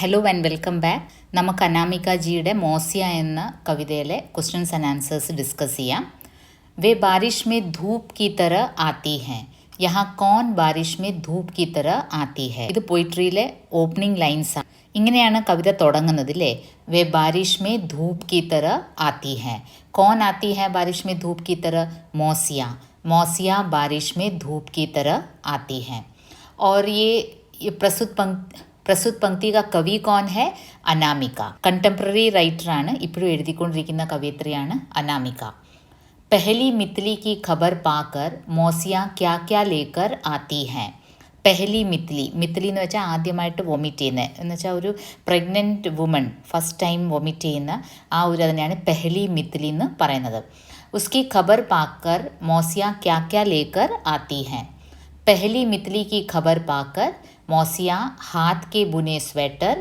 Hello and welcome back. നമുക്ക് അനാമിക ജിയുടെ മോസിയ എന്ന കവിതയിലെ ക്വസ്റ്റ്യൻസ് ആൻഡ് ആൻസേഴ്സ് ഡിസ്കസ് ചെയ്യാം. വേ ബാരിഷ് മേ ധൂപ് കി തര ആത്തി ഹെ, യഹാ കോൺ ബാരിഷ് മേ ധൂപ് കി തര ആത്തി ഹെ. ഇത് പോയിട്രിയിലെ ഓപ്പണിംഗ് ലൈൻസ് ആണ്. ഇങ്ങനെയാണ് കവിത തുടങ്ങുന്നത് അല്ലേ. വേ ബാരിഷ് മേ ധൂപ് കി തര ആത്തി ഹെ. കോൺ ആത്തി ഹെ ബാരിഷ് മേ ധൂപ് കി തര? മോസിയ. മോസിയ ബാരിഷ് മേ ധൂപ് की तरह आती है. और ये പ്രസ്തുത് പങ്ക്തി का कवि कौन है? അനാമിക. കണ്ടംപററി റൈറ്ററാണ്, ഇപ്പോഴും എഴുതിക്കൊണ്ടിരിക്കുന്ന കവയിത്രിയാണ് അനാമിക. പെഹലി മിത്ലി की खबर पाकर മോസിയ क्या क्या लेकर आती है. പെഹലി മിത്ലി, മിത്ലി എന്ന് വെച്ചാൽ ആദ്യമായിട്ട് വൊമിറ്റ് ചെയ്യുന്നത് എന്ന് വെച്ചാൽ ഒരു pregnant woman first time vomit ചെയ്യുന്ന ആ ഒരു അതിനെയാണ് പെഹലി മിത്ലി എന്ന് പറയുന്നത്. उसकी खबर पाकर मौसिया क्या क्या लेकर आती हैं. पहली मितली की खबर पाकर मौसिया हाथ के बुने स्वेटर,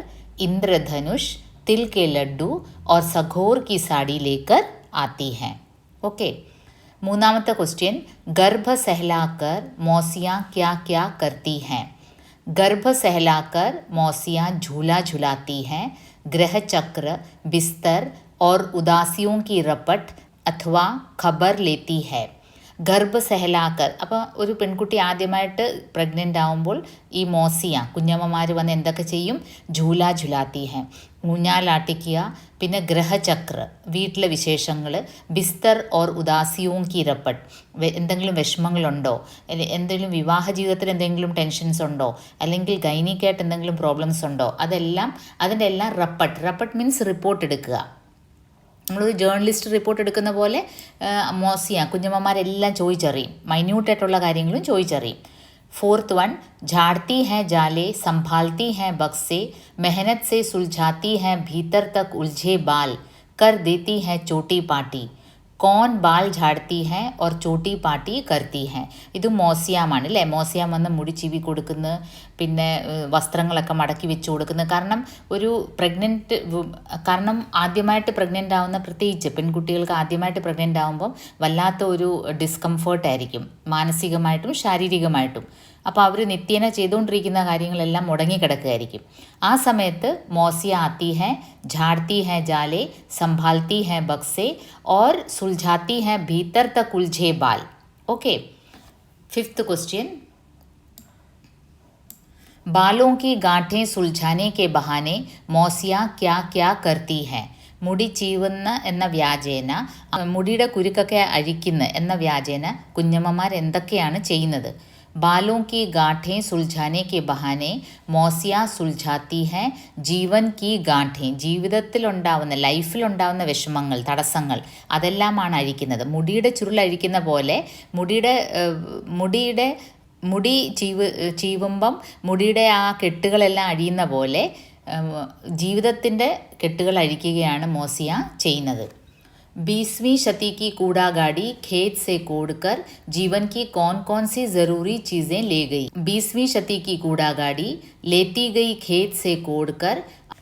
इंद्रधनुष, तिल के लड्डू और सघोर की साड़ी लेकर आती हैं. ओके. മൂന്നാമത്തെ ക്വസ്റ്റ്യൻ, गर्भ सहलाकर मौसिया क्या क्या करती हैं. गर्भ सहलाकर मौसिया झूला झुलाती हैं, ग्रह चक्र, बिस्तर और उदासियों की रपट അഥവാ ഖബർ ലേത്തി ഹെ. ഗർഭ സെഹലാക്കർ, അപ്പോൾ ഒരു പെൺകുട്ടി ആദ്യമായിട്ട് പ്രഗ്നൻ്റ് ആവുമ്പോൾ ഈ മോസിയ കുഞ്ഞമ്മമാർ വന്ന് എന്തൊക്കെ ചെയ്യും? ഝൂല ഝുലാത്തി ഹെ, ഊഞ്ഞാലാട്ടിക്കുക. പിന്നെ ഗ്രഹചക്ര, വീട്ടിലെ വിശേഷങ്ങൾ. ബിസ്തർ ഓർ ഉദാസിയോം കി രപ്പട്ട്, എന്തെങ്കിലും വിഷമങ്ങളുണ്ടോ, എന്തെങ്കിലും വിവാഹ ജീവിതത്തിൽ എന്തെങ്കിലും ടെൻഷൻസ് ഉണ്ടോ, അല്ലെങ്കിൽ ഗൈനിക്കായിട്ട് എന്തെങ്കിലും പ്രോബ്ലംസ് ഉണ്ടോ, അതിൻ്റെ എല്ലാം റപ്പട്ട് മീൻസ് റിപ്പോർട്ട് എടുക്കുക. നമ്മളൊരു ജേർണലിസ്റ്റ് റിപ്പോർട്ട് എടുക്കുന്ന പോലെ മോസിയ കുഞ്ഞമ്മമാരെല്ലാം ചോദിച്ചറിയും, മൈന്യൂട്ടായിട്ടുള്ള കാര്യങ്ങളും ചോദിച്ചറിയും. ഫോർത്ത് വൺ, झाड़ती हैं जाले, संभालती हैं बक्से, मेहनत से सुलझाती हैं भीतर तक उलझे बाल, कर देती हैं चोटी पाटी. കോൺ ബാൽ ഝാഡ്ത്തി ഹെ ഓർ ചോട്ടി പാട്ടി കർത്തി ഹെ. ഇത് മോസിയാമാണ് അല്ലേ. മോസിയാം വന്ന് മുടി ചീവി കൊടുക്കുന്നു, പിന്നെ വസ്ത്രങ്ങളൊക്കെ മടക്കി വെച്ച് കൊടുക്കുന്നു. കാരണം ആദ്യമായിട്ട് പ്രഗ്നൻ്റ് ആവുന്ന, പ്രത്യേകിച്ച് പെൺകുട്ടികൾക്ക് ആദ്യമായിട്ട് പ്രഗ്നൻ്റ് ആവുമ്പം വല്ലാത്ത ഒരു ഡിസ്കംഫേർട്ടായിരിക്കും, മാനസികമായിട്ടും ശാരീരികമായിട്ടും. അപ്പോൾ അവർ നിത്യേന ചെയ്തുകൊണ്ടിരിക്കുന്ന കാര്യങ്ങളെല്ലാം മുടങ്ങിക്കിടക്കുകയായിരിക്കും. ആ സമയത്ത് മോസിയ ആത്തി ഹെ, ഝാഡ്ത്തി ഹെ ജാലെ, സംഭാൽത്തി ഹെ ബക്സെ और सुलझाती हैं भीतर तक उलझे बाल. ओके. फिफ्थ क्वेश्चन, बालों की गांठें सुलझाने के बहाने मौसिया क्या क्या करती हैं. മുടി ചീവുന്ന എന്ന വ്യാജേന, മുടിയുടെ കുരുക്കൊക്കെ അഴിക്കുന്ന എന്ന വ്യാജേന കുഞ്ഞമ്മമാർ എന്തൊക്കെയാണ് ചെയ്യുന്നത്? बालों की गांठें सुलझाने के बहाने മോസിയ സുൽझാത്തി ഹെ ജീവൻ കി ഗാഠേं. ജീവിതത്തിലുണ്ടാവുന്ന, ലൈഫിലുണ്ടാവുന്ന വിഷമങ്ങൾ, തടസ്സങ്ങൾ അതെല്ലാമാണ് അഴിക്കുന്നത്. മുടിയുടെ ചുരുളഴിക്കുന്ന പോലെ മുടി ചീവുമ്പം മുടിയുടെ ആ കെട്ടുകളെല്ലാം അഴിയുന്ന പോലെ ജീവിതത്തിൻ്റെ കെട്ടുകൾ അഴിക്കുകയാണ് മോസിയ ചെയ്യുന്നത്. 20वीं शती की कूड़ा गाड़ी खेत से कोड़कर जीवन की कौन कौन सी ज़रूरी चीज़ें ले गई. 20वीं शती की कूड़ा गाड़ी लेती गई खेत से कोड़कर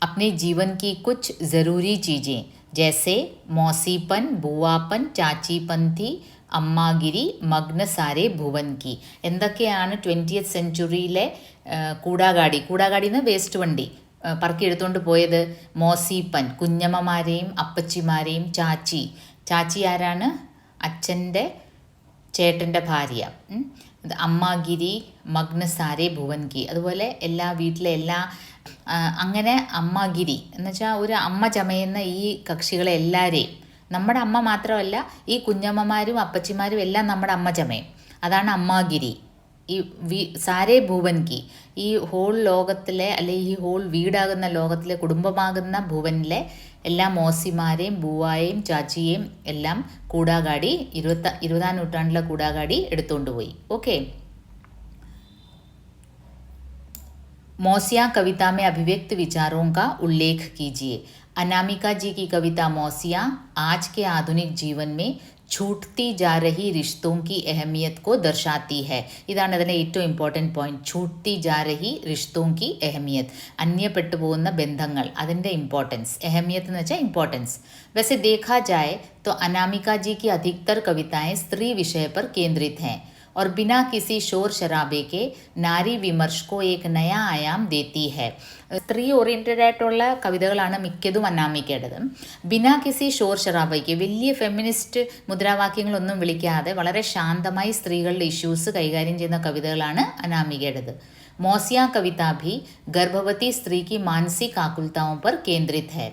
अपने जीवन की कुछ ज़रूरी चीज़ें जैसे मौसीपन, बुआपन, चाचीपन थी, അമ്മാഗിരി, മഗ്ന സാരെ ഭുവൻ കി. എന്തൊക്കെയാണ് 20th സെഞ്ച്വറിയിലെ കൂടാഗാടിന്ന് വേസ്റ്റ് വണ്ടി പറക്കിയെടുത്തുകൊണ്ട് പോയത്? മോസീപ്പൻ, കുഞ്ഞമ്മമാരെയും അപ്പച്ചിമാരെയും. ചാച്ചി ആരാണ്? അച്ഛൻ്റെ ചേട്ടൻ്റെ ഭാര്യ. അമ്മാഗിരി, മഗ്ന സാരെ ഭുവൻ കി. അതുപോലെ വീട്ടിലെ അങ്ങനെ അമ്മാഗിരി എന്ന് വെച്ചാൽ ഒരു അമ്മ ചമയുന്ന ഈ കക്ഷികളെ എല്ലാവരെയും, നമ്മുടെ അമ്മ മാത്രമല്ല, ഈ കുഞ്ഞമ്മമാരും അപ്പച്ചിമാരും എല്ലാം നമ്മുടെ അമ്മ ചമയും. അതാണ് അമ്മാഗിരി. ഈ സാരേ ഭുവൻകി, ഈ ഹോൾ ലോകത്തിലെ, അല്ലെങ്കിൽ ഈ ഹോൾ വീടാകുന്ന ലോകത്തിലെ, കുടുംബമാകുന്ന ഭുവനിലെ എല്ലാ മോസിമാരെയും ബൂവായെയും ചാച്ചിയെയും എല്ലാം കൂടാഗാടി, 20ാം നൂറ്റാണ്ടിലെ കൂടാഗാടി എടുത്തുകൊണ്ട് പോയി. ഓക്കെ. मौसिया कविता में अभिव्यक्त विचारों का उल्लेख कीजिए. अनामिका जी की कविता मौसिया आज के आधुनिक जीवन में छूटती जा रही रिश्तों की अहमियत को दर्शाती है. ഇതാണ് അതിൻ്റെ ഏറ്റവും ഇമ്പോർട്ടൻറ്റ് പോയിന്റ്. छूटती जा रही रिश्तों की अहमियत, അന്യപ്പെട്ടു പോകുന്ന ബന്ധങ്ങൾ, അതിൻ്റെ ഇമ്പോർട്ടൻസ്. अहमियत എന്ന് വെച്ചാൽ ഇമ്പോർട്ടൻസ്. वैसे देखा जाए तो अनामिका जी की अधिकतर कविताएं स्त्री विषय पर केंद्रित हैं. और बिना किसी शोर शराबे के നാരി വിമർശ को एक नया आयाम देती है. സ്ത്രീ ഓറിയൻറ്റഡ് ആയിട്ടുള്ള കവിതകളാണ് മിക്കതും അനാമികയുടേത്. ബിനാ കിസി ഷോർ ഷറാബയ്ക്ക് വലിയ ഫെമിനിസ്റ്റ് മുദ്രാവാക്യങ്ങളൊന്നും വിളിക്കാതെ വളരെ ശാന്തമായി സ്ത്രീകളുടെ ഇഷ്യൂസ് കൈകാര്യം ചെയ്യുന്ന കവിതകളാണ് അനാമികയുടേത്. मौसिया कविता भी गर्भवती स्त्री की मानसिक आकुलताओं पर केंद्रित है.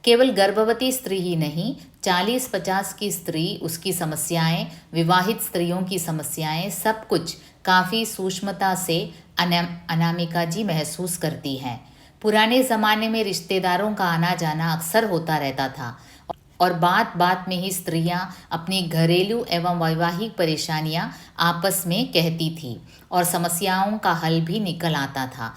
केवल गर्भवती स्त्री ही नहीं, 40-50 की स्त्री, उसकी समस्याएं, विवाहित स्त्रियों की समस्याएं, सब कुछ काफ़ी सूक्ष्मता से अनामिका जी महसूस करती हैं. पुराने ज़माने में रिश्तेदारों का आना जाना अक्सर होता रहता था और बात बात में ही स्त्रियां अपनी घरेलू एवं वैवाहिक परेशानियां आपस में कहती थी और समस्याओं का हल भी निकल आता था.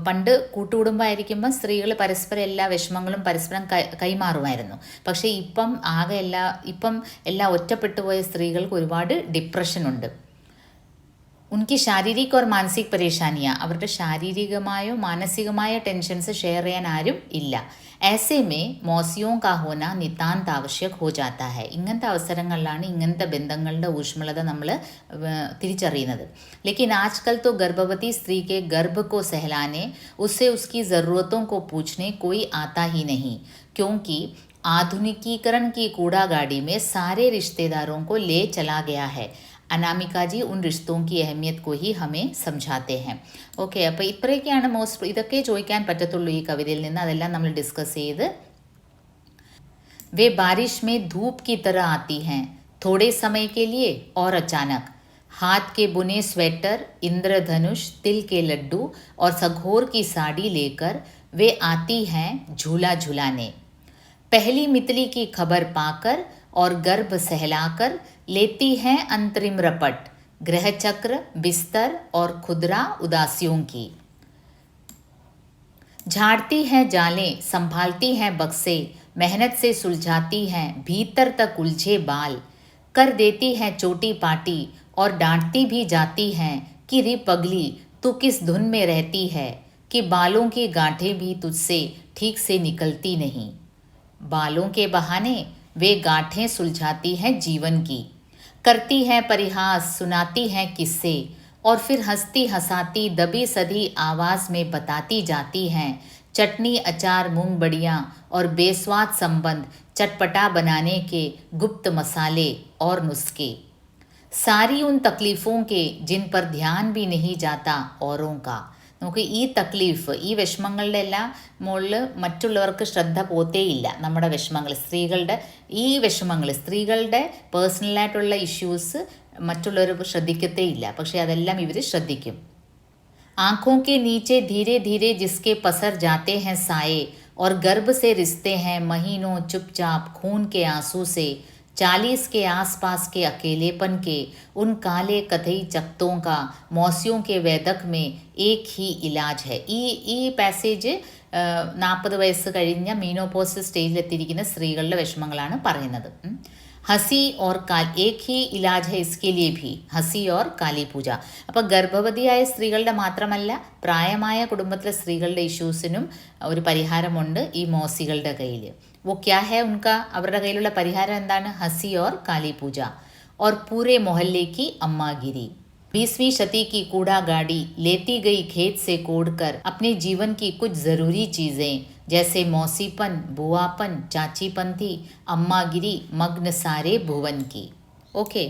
പണ്ട് കൂട്ടുകുടുംബമായിരിക്കുമ്പം സ്ത്രീകൾ പരസ്പരം എല്ലാ വിഷമങ്ങളും പരസ്പരം കൈമാറുമായിരുന്നു. പക്ഷേ ഇപ്പം എല്ലാ ഒറ്റപ്പെട്ടു പോയ സ്ത്രീകൾക്ക് ഒരുപാട് ഡിപ്രഷനുണ്ട്. ഉൻകി ശാരീരിക और മാനസിക പരേഷാനിയാ, അവരുടെ ശാരീരികമായോ മാനസികമായ ടെൻഷൻസ് ഷെയർ ചെയ്യാൻ ആരും ഇല്ല. ऐसे में मौसियों का होना नितांत आवश्यक हो जाता है. ഇങ്ങനത്തെ അവസരങ്ങളിലാണ് ഇങ്ങനത്തെ ബന്ധങ്ങളുടെ ഊഷ്മളത നമ്മൾ തിരിച്ചറിയുന്നത്. लेकिन आजकल तो गर्भवती स्त्री के गर्भ को सहलाने, उससे उसकी ज़रूरतों को पूछने कोई आता ही नहीं, क्योंकि आधुनिकीकरण की कूड़ा गाड़ी में सारे रिश्तेदारों को ले चला गया है. അനാമിക ജി ഉൻ റിഷ്തോം കി അഹമിയത് കോ ഹി ഹമേ സംജാത്തെ ഹെ. ഓക്കെ, അപ്പോൾ ഇത്രയൊക്കെയാണ് ഇതൊക്കെ ചോദിക്കാൻ പറ്റത്തുള്ളൂ ഈ കവിതയിൽ നിന്ന്. അതെല്ലാം നമ്മൾ ഡിസ്കസ് ചെയ്ത്. വേ ബാരിഷ് മേ ധൂപ് की तरह आती हैं, थोड़े समय के लिए और अचानक. हाथ के बुने स्वेटर, इंद्रधनुष, तिल के लड्डू और सघोर की साड़ी लेकर वे आती हैं झूला झुलाने. पहली मितली की खबर पाकर और गर्भ सहलाकर लेती हैं अंतरिम रपट, ग्रह चक्र, बिस्तर और खुदरा उदासियों की. झाड़ती हैं जालें, संभालती हैं बक्से, मेहनत से सुलझाती हैं भीतर तक उलझे बाल. कर देती हैं चोटी पाटी और डांटती भी जाती हैं कि रे पगली तू किस धुन में रहती है, कि बालों की गांठें भी तुझसे ठीक से निकलती नहीं. बालों के बहाने वे गांठें सुलझाती हैं जीवन की, करती हैं परिहास, सुनाती हैं किस्से और फिर हंसती हंसाती दबी सधी आवाज़ में बताती जाती हैं चटनी, अचार, मूंगबड़ियाँ और बेस्वाद संबंध, चटपटा बनाने के गुप्त मसाले और नुस्खे. सारी उन तकलीफ़ों के जिन पर ध्यान भी नहीं जाता औरों का. നമുക്ക് ഈ തക്ലീഫ്, ഈ വിഷമങ്ങളുടെ എല്ലാം മുകളിൽ മറ്റുള്ളവർക്ക് ശ്രദ്ധ പോത്തേയില്ല. നമ്മുടെ വിഷമങ്ങൾ, സ്ത്രീകളുടെ പേഴ്സണലായിട്ടുള്ള ഇഷ്യൂസ് മറ്റുള്ളവർ ശ്രദ്ധിക്കത്തേയില്ല. പക്ഷേ അതെല്ലാം ഇവർ ശ്രദ്ധിക്കും. आँखों के नीचे धीरे धीरे जिसके पसर जाते हैं साए और गर्भ से रिश्ते हैं महीनों चुपचाप खून के आंसू से. 40 के आसपास के अकेलेपन के उन काले कथई चक्तों का मौसियों के वैदक में एक ही इलाज है. ഈ പാസേജ് 40 വയസ്സ് കഴിഞ്ഞ മീനോപോസ് സ്റ്റേജിലെത്തിയിരിക്കുന്ന സ്ത്രീകളുടെ വിഷമങ്ങളാണ് പറയുന്നത്. ഹസി ഓർ ഏക് ഹി ഇലാജ് ഹെ ഇസ്കെ ലിയെ ഭി, ഹസി ഓർ കാലി പൂജ. അപ്പോൾ ഗർഭവതിയായ സ്ത്രീകളുടെ മാത്രമല്ല, പ്രായമായ കുടുംബത്തിലെ സ്ത്രീകളുടെ ഇഷ്യൂസിനും ഒരു പരിഹാരമുണ്ട് ഈ മോസികളുടെ കയ്യിൽ. वो क्या है उनका, അവരുടെ കയ്യിലുള്ള പരിഹാരം എന്താണ്? ഹസി ഓർ കാലി പൂജ. और पूरे मोहल्ले की अम्मागिरी. 20वीं शती की कूड़ा गाड़ी लेती गई खेत से कोड़कर अपने जीवन की कुछ ज़रूरी चीज़ें जैसे मौसीपन, बुआपन, चाचीपन थी, अम्मागिरी मग्न सारे भुवन की. ओके.